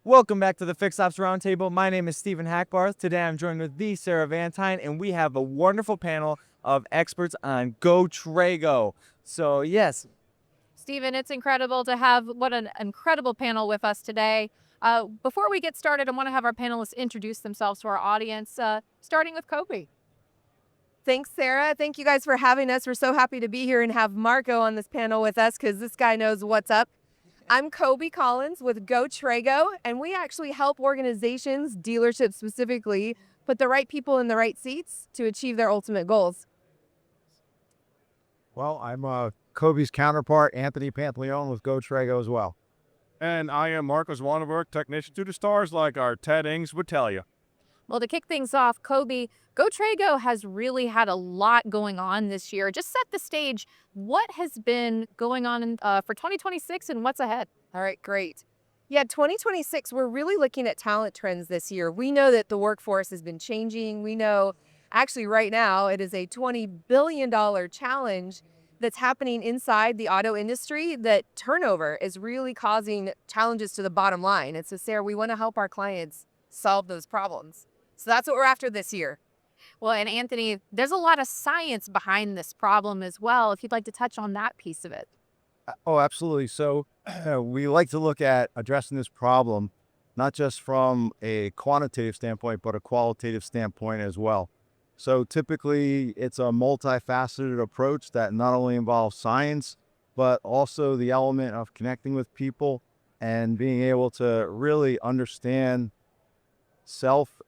Welcome back to the Fix Ops Roundtable. My name is Stephen Hackbarth. Today I'm joined with the Sarah Vantine, and we have a wonderful panel of experts on Go Trego. So yes, Stephen, it's incredible to have what an incredible panel with us today. Before we get started, I want to have our panelists introduce themselves to our audience, starting with Cobi. Thanks, Sarah. Thank you guys for having us. We're so happy to be here and have Marco on this panel with us because this guy knows what's up. I'm Cobi Collins with Go Trego, and we actually help organizations, dealerships specifically, put the right people in the right seats to achieve their ultimate goals. Well, I'm Cobi's counterpart, Anthony Pantelone with Go Trego as well. And I am Marcos Zwanenburg, technician to the stars, like our Ted Ings would tell you. Well, to kick things off, Cobi, Go Trego has really had a lot going on this year. Just set the stage. What has been going on for 2026 and what's ahead? All right, great. Yeah, 2026, we're really looking at talent trends this year. We know that the workforce has been changing. We know actually right now it is a $20 billion challenge that's happening inside the auto industry, that turnover is really causing challenges to the bottom line. And so, Sarah, we want to help our clients solve those problems. So that's what we're after this year. Well, and Anthony, there's a lot of science behind this problem as well, if you'd like to touch on that piece of it. Oh, absolutely. So we like to look at addressing this problem, not just from a quantitative standpoint, but a qualitative standpoint as well. So typically it's a multifaceted approach that not only involves science, but also the element of connecting with people and being able to really understand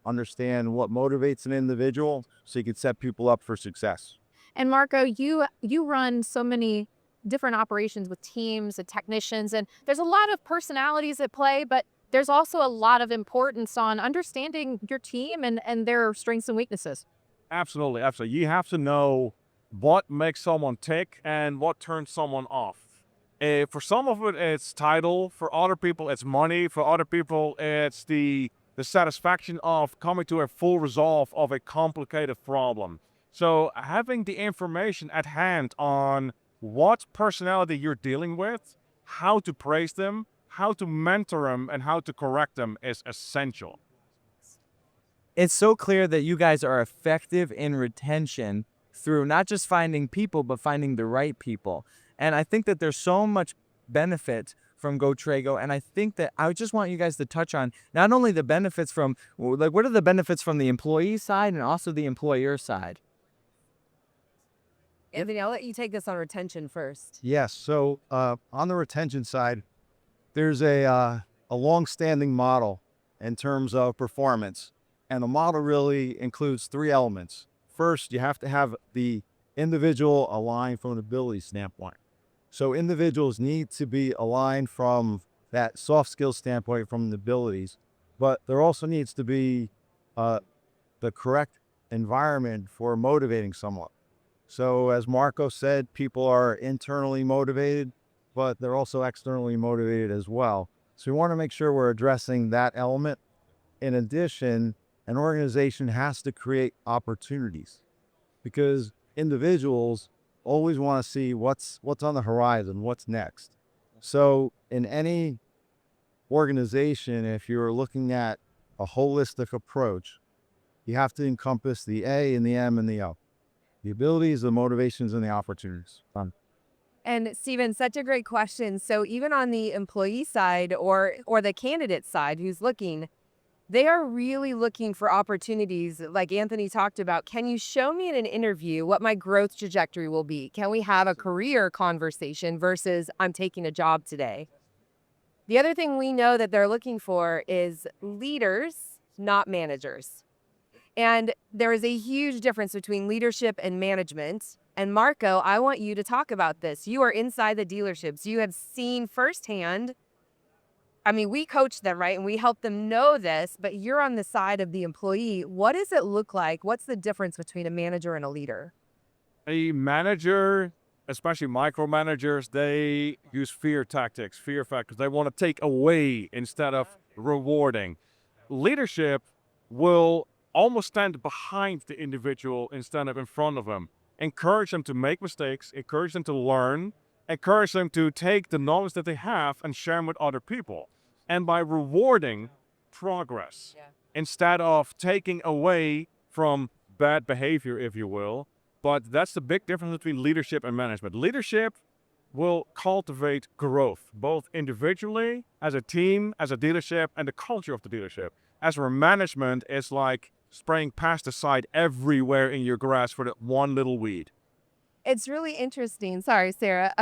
understand what motivates an individual so you can set people up for success. And Marco, you run so many different operations with teams and technicians, and there's a lot of personalities at play, but there's also a lot of importance on understanding your team and their strengths and weaknesses. Absolutely, absolutely. You have to know what makes someone tick and what turns someone off. For some of it, it's title. For other people, it's money. For other people, it's the satisfaction of coming to a full resolve of a complicated problem. So having the information at hand on what personality you're dealing with, how to praise them, how to mentor them, and how to correct them is essential. it's so clear that you guys are effective in retention through not just finding people, but finding the right people. And I think that there's so much benefit from Go Trego, and I think that I just want you guys to touch on not only the benefits from, like, what are the benefits from the employee side and also the employer side? Anthony, I'll let you take this on retention first. Yes. So on the retention side, there's a long-standing model in terms of performance. And the model really includes three elements. First, you have to have the individual aligned from an ability standpoint. So individuals need to be aligned from that soft skills standpoint, from the abilities, but there also needs to be the correct environment for motivating someone. So as Marco said, people are internally motivated, but they're also externally motivated as well. So we want to make sure we're addressing that element. In addition, an organization has to create opportunities, because individuals always want to see what's on the horizon, what's next. So in any organization, if you're looking at a holistic approach, you have to encompass the A and the M and the O. The abilities, the motivations, and the opportunities. And Stephen, such a great question. So even on the employee side or the candidate side who's looking, they are really looking for opportunities like Anthony talked about. Can you show me in an interview what my growth trajectory will be? Can we have a career conversation versus I'm taking a job today? The other thing we know that they're looking for is leaders, not managers. And there is a huge difference between leadership and management. And Marco, I want you to talk about this. You are inside the dealerships. You have seen firsthand. I mean, we coach them, right? And we help them know this, but you're on the side of the employee. What does it look like? What's the difference between a manager and a leader? A manager, especially micromanagers, they use fear tactics, fear factors. They want to take away instead of rewarding. Leadership will almost stand behind the individual instead of in front of them. Encourage them to make mistakes, encourage them to learn, encourage them to take the knowledge that they have and share them with other people. and by rewarding progress instead of taking away from bad behavior, if you will. But that's the big difference between leadership and management. Leadership will cultivate growth, both individually, as a team, as a dealership, and the culture of the dealership. As for management, it's like spraying pesticide everywhere in your grass for that one little weed. It's really interesting. Sorry, Sarah.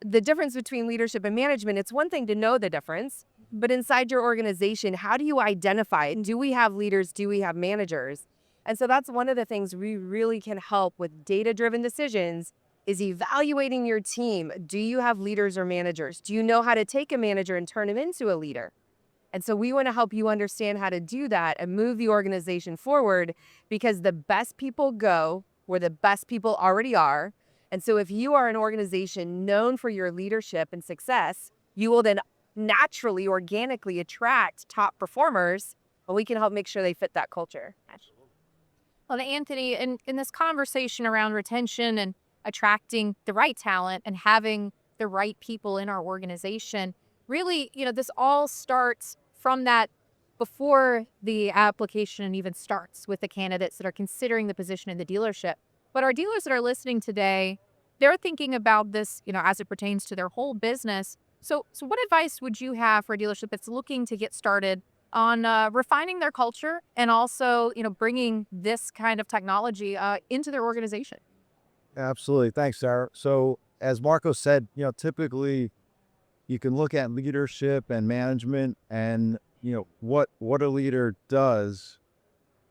The difference between leadership and management, it's one thing to know the difference, but inside your organization, how do you identify it? Do we have leaders? Do we have managers? And so that's one of the things we really can help with data-driven decisions is evaluating your team. Do you have leaders or managers? Do you know how to take a manager and turn him into a leader? And so we want to help you understand how to do that and move the organization forward because the best people go where the best people already are. And so if you are an organization known for your leadership and success, you will then naturally, organically attract top performers, and we can help make sure they fit that culture. Well, Anthony, in this conversation around retention and attracting the right talent and having the right people in our organization, really, this all starts from that before the application even starts with the candidates that are considering the position in the dealership. But our dealers that are listening today, they're thinking about this, as it pertains to their whole business. So what advice would you have for a dealership that's looking to get started on refining their culture and also, bringing this kind of technology into their organization? Absolutely. Thanks, Sarah. So as Marco said, typically you can look at leadership and management and, what a leader does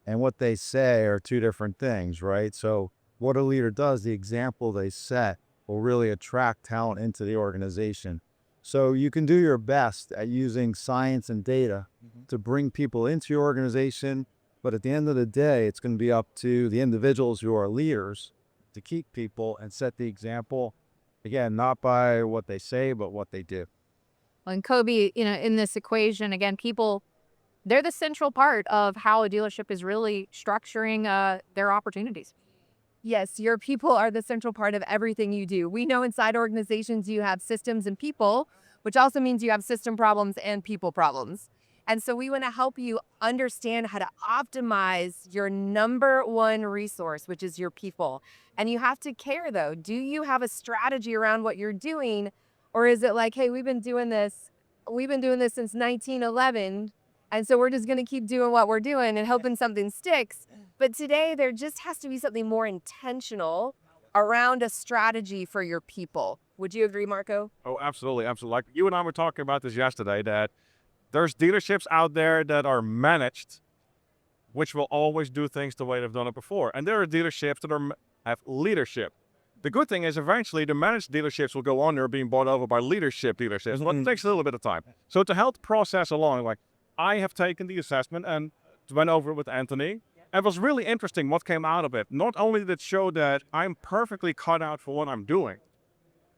and what they say are two different things, right? So what a leader does, the example they set will really attract talent into the organization. So you can do your best at using science and data to bring people into your organization. But at the end of the day, it's going to be up to the individuals who are leaders to keep people and set the example. Again, not by what they say, but what they do. Well, and Cobi, in this equation, again, people, they're the central part of how a dealership is really structuring their opportunities. Yes, your people are the central part of everything you do. We know inside organizations you have systems and people, which also means you have system problems and people problems. And so we want to help you understand how to optimize your number one resource, which is your people. And you have to care, though. Do you have a strategy around what you're doing? Or is it like, hey, we've been doing this since 1911. And so we're just going to keep doing what we're doing and hoping something sticks. But today there just has to be something more intentional around a strategy for your people. Would you agree, Marco? Oh, absolutely. Absolutely. Like you and I were talking about this yesterday, that there's dealerships out there that are managed, which will always do things the way they've done it before. And there are dealerships that have leadership. The good thing is eventually the managed dealerships will go on there being bought over by leadership dealerships. But it takes a little bit of time. So to help the process along, like I have taken the assessment and went over it with Anthony. And it was really interesting what came out of it. Not only did it show that I'm perfectly cut out for what I'm doing,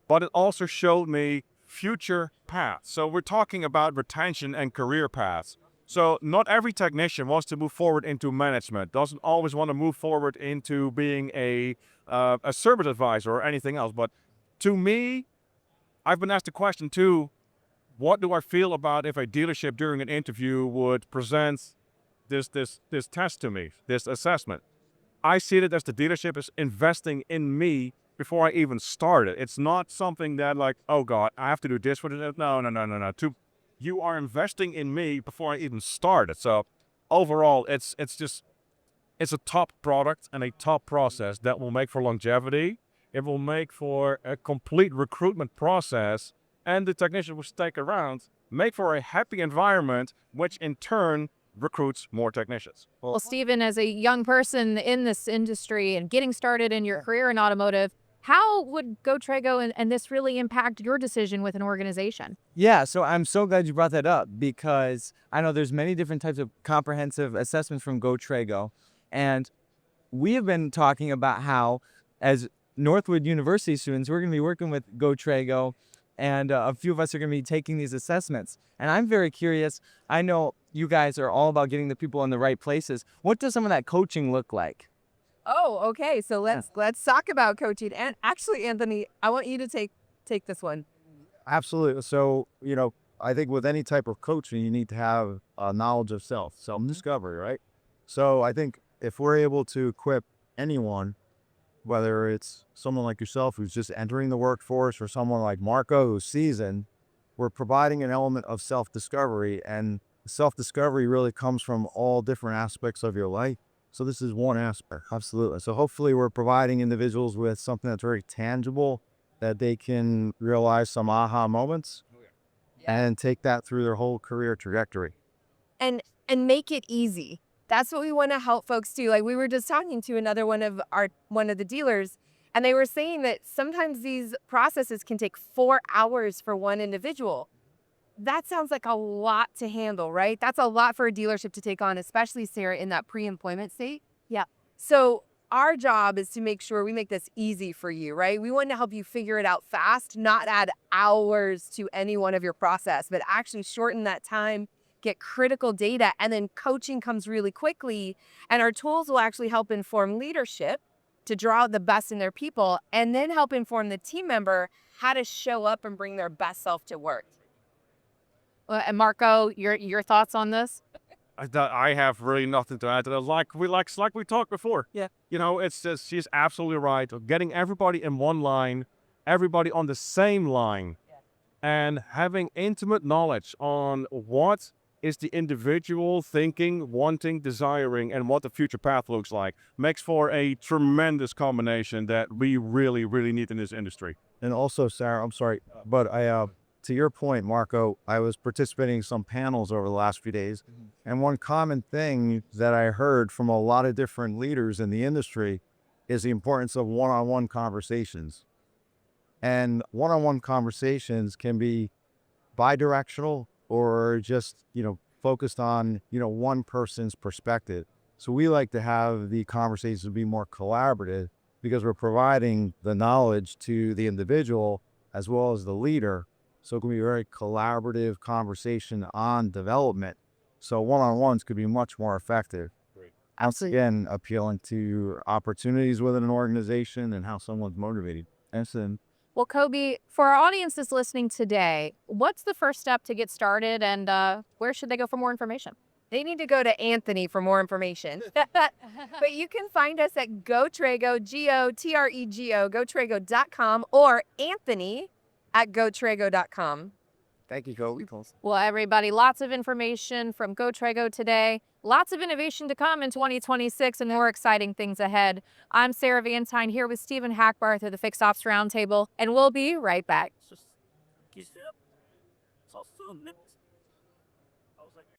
but it also showed me future paths. So we're talking about retention and career paths. So not every technician wants to move forward into management, doesn't always want to move forward into being a service advisor or anything else. But to me, I've been asked the question too, what do I feel about if a dealership during an interview would present this test to me, this assessment? I see it as the dealership is investing in me before I even started. It's not something that like, oh God, I have to do this for this. No. You are investing in me before I even started. So overall, it's a top product and a top process that will make for longevity. It will make for a complete recruitment process, and the technician will stick around, make for a happy environment, which in turn recruits more technicians. Well, Stephen, as a young person in this industry and getting started in your career in automotive, how would Go Trego and this really impact your decision with an organization? Yeah, so I'm so glad you brought that up because I know there's many different types of comprehensive assessments from Go Trego. And we have been talking about how, as Northwood University students, we're going to be working with Go Trego, and a few of us are going to be taking these assessments. And I'm very curious. I know you guys are all about getting the people in the right places. What does some of that coaching look like? Oh, okay. So let's talk about coaching. And actually, Anthony, I want you to take this one. Absolutely. So, I think with any type of coaching, you need to have a knowledge of self-discovery, right? So I think if we're able to equip anyone, whether it's someone like yourself who's just entering the workforce or someone like Marco who's seasoned, we're providing an element of self-discovery, and self-discovery really comes from all different aspects of your life. So this is one aspect, absolutely. So hopefully we're providing individuals with something that's very tangible that they can realize some aha moments and take that through their whole career trajectory. and make it easy. That's what we want to help folks do. Like we were just talking to another one of the dealers, and they were saying that sometimes these processes can take 4 hours for one individual. That sounds like a lot to handle, right? That's a lot for a dealership to take on, especially Sarah in that pre-employment state. Yeah. So our job is to make sure we make this easy for you, right? We want to help you figure it out fast, not add hours to any one of your process, but actually shorten that time, get critical data, and then coaching comes really quickly. And our tools will actually help inform leadership to draw out the best in their people, and then help inform the team member how to show up and bring their best self to work. And Marco, your thoughts on this? I have really nothing to add to that. Like we talked before. Yeah. You know, it's just, she's absolutely right. Getting everybody in one line, everybody on the same line, and having intimate knowledge on what is the individual thinking, wanting, desiring, and what the future path looks like makes for a tremendous combination that we really, really need in this industry. And also, Sarah, I'm sorry, but to your point, Marco, I was participating in some panels over the last few days. And one common thing that I heard from a lot of different leaders in the industry is the importance of one-on-one conversations. And one-on-one conversations can be bidirectional or just, focused on, one person's perspective. So we like to have the conversations be more collaborative because we're providing the knowledge to the individual as well as the leader. So it can be a very collaborative conversation on development. So one-on-ones could be much more effective. Great. Once again, appealing to opportunities within an organization and how someone's motivated. And Well, Cobi, for our audience that's listening today, what's the first step to get started, and where should they go for more information? They need to go to Anthony for more information. But you can find us at GoTrego, G-O-T-R-E-G-O, GoTrego.com, or Anthony at GoTrego.com. thank you, Cobi. Well, everybody, lots of information from GoTrego today. Lots of innovation to come in 2026 and more exciting things ahead. I'm Sarah Vantine here with Stephen Hackbarth of the Fixed Ops Roundtable, and we'll be right back.